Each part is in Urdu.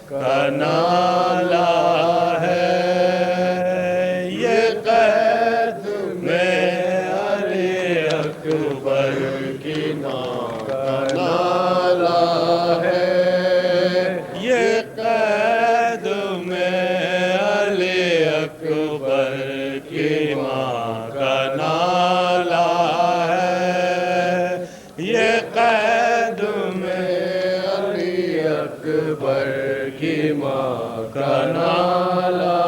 کا نالہ ہے، یہ قید میں علی اکبر کی ماں کا نالہ ہے، یہ قید میں علی اکبر کی ماں کا نالہ ہے، یہ قید میں علی اکبر کی ماں کا نالہ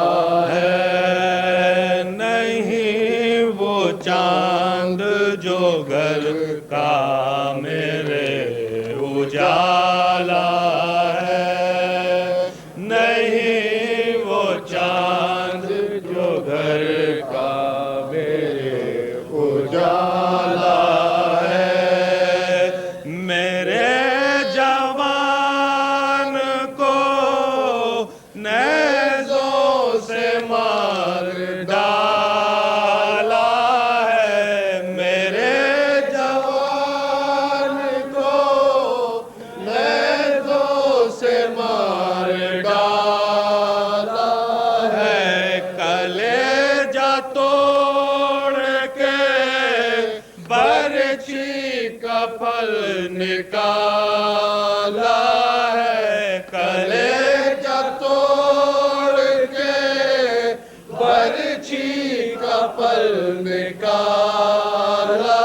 ہے، نہیں وہ چاند جو گھر کا میرے اجالا ہے، نہیں وہ چاند جو گھر کا میرے اجالا ہے، میرے جوان کو نیزوں سے مار ڈالا ہے، میرے جوان کو نیزوں سے مار ڈالا ہے، کلیجہ توڑ کے برچھی کا پھل نکالا ہے، کلیجہ توڑ کے برچھی کا پھل نکالا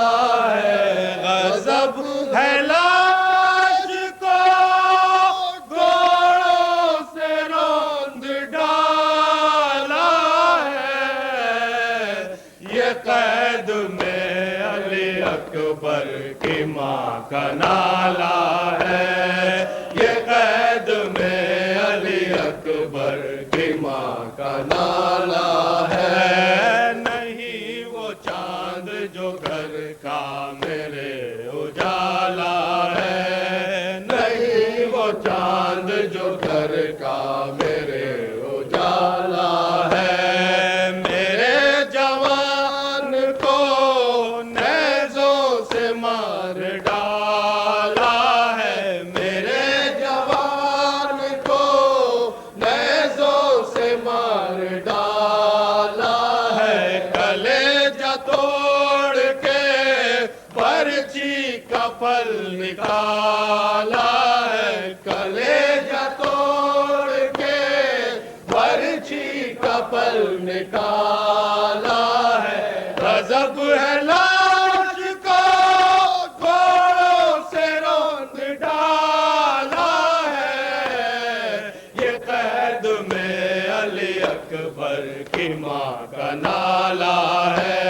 ہے، غضب ہے لاش کو گھوڑوں سے روند ڈالا ہے، یہ قید میں علی اکبر کی ماں کا نالہ ہے، یہ قید میں علی اکبر کی ماں کا نالہ ہے، نہیں وہ چاند جو گھر کا میرے اجالا ہے، نہیں وہ چاند جو گھر کا میرے اجالا ہے، میرے جوان کو نیزوں سے مار ڈالا ہے، میرے جوان کو نیزوں سے مار ڈالا ہے، کلیجہ توڑ کے برچھی کا پھل نکالا ہے، کلیجہ توڑ کے برچھی کا پھل نکالا ہے، غضب ہے لاش کو گھوڑوں سے روند ڈالا ہے، یہ قید میں علی اکبر کی ماں کا نالہ ہے،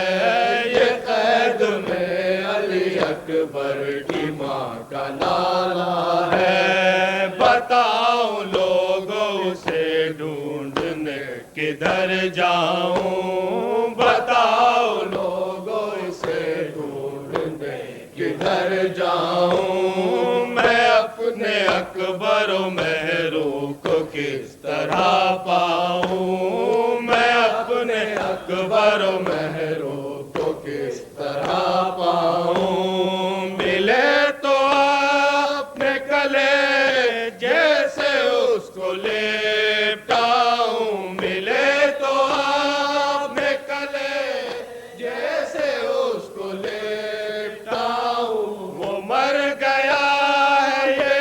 یہ قید میں علی اکبر کی ماں کا نالہ ہے، بتاؤ لوگوں سے ڈھونڈنے کدھر جاؤں، بتاؤ لوگوں سے ڈھونڈنے کدھر جاؤں، میں اپنے اکبر و مہرو کو کس طرح پاؤں، میں اپنے اکبر و مہرو کو کس طرح پاؤں، ملے تو اپنے کلے جیسے اس کو لیپٹاؤں، ملے تو اپنے کلے جیسے اس کو لیپٹاؤں، وہ مر گیا ہے یہ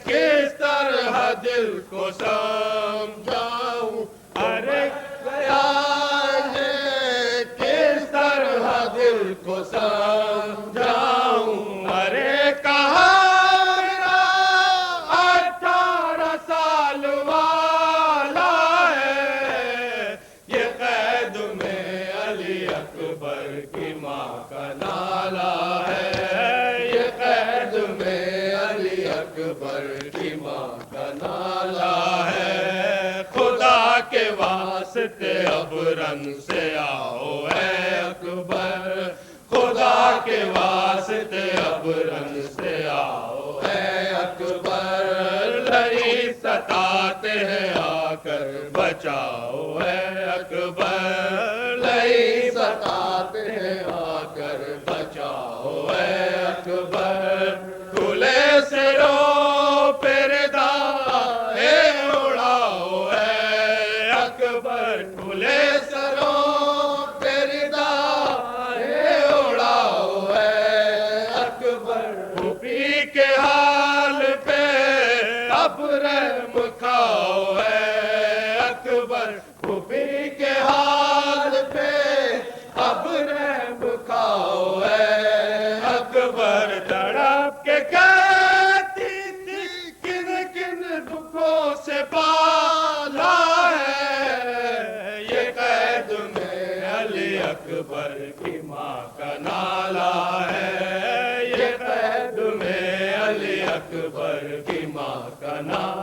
کس طرح دل کو سمجھاؤں، ارے گیا ہے کس طرح دل کو سمجھاؤں، ارے کہاں میرا 18 سال والا ہے، یہ قید میں علی اکبر کی ماں کا نالہ ہے، یہ قید میں علی اکبر کی ماں کا نالہ ہے، خدا کے واسطے اب رنگ سے آؤ اے اکبر، خدا کے واسطے اب رنگ سے آؤ اے اکبر، لئی ستاتے ہیں آ کر بچاؤ اے اکبر، لئی ستاتے ہیں آ کر بچاؤ اے اکبر، کھلے سے رو پردہ اے